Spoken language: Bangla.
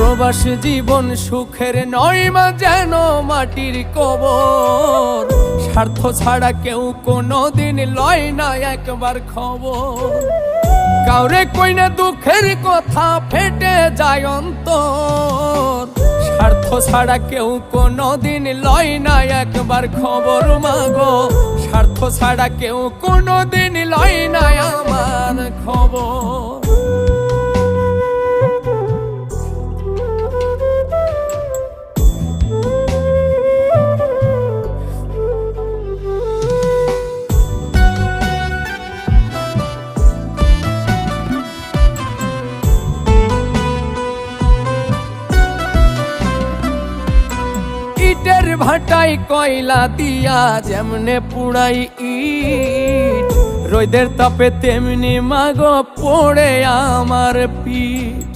প্রবাস জীবন সুখের নয় মা, যেন মাটির কবর। স্বার্থ ছাড়া কেউ কোনোদিন লয় না একবার খবর। কাউরে কই না দুঃখের কথা, ফেটে যায় অন্তর। স্বার্থ ছাড়া কেউ কোনোদিন লয় না একবার খবর মাগো। স্বার্থ ছাড়া কেউ কোনোদিন লয় না আমার খবর। ইটের ভাটায় কয়লা দিয়া যেমনে পুড়াই ইট, রোদের তাপে তেমনি মাগো পড়ে আমার পিঠ।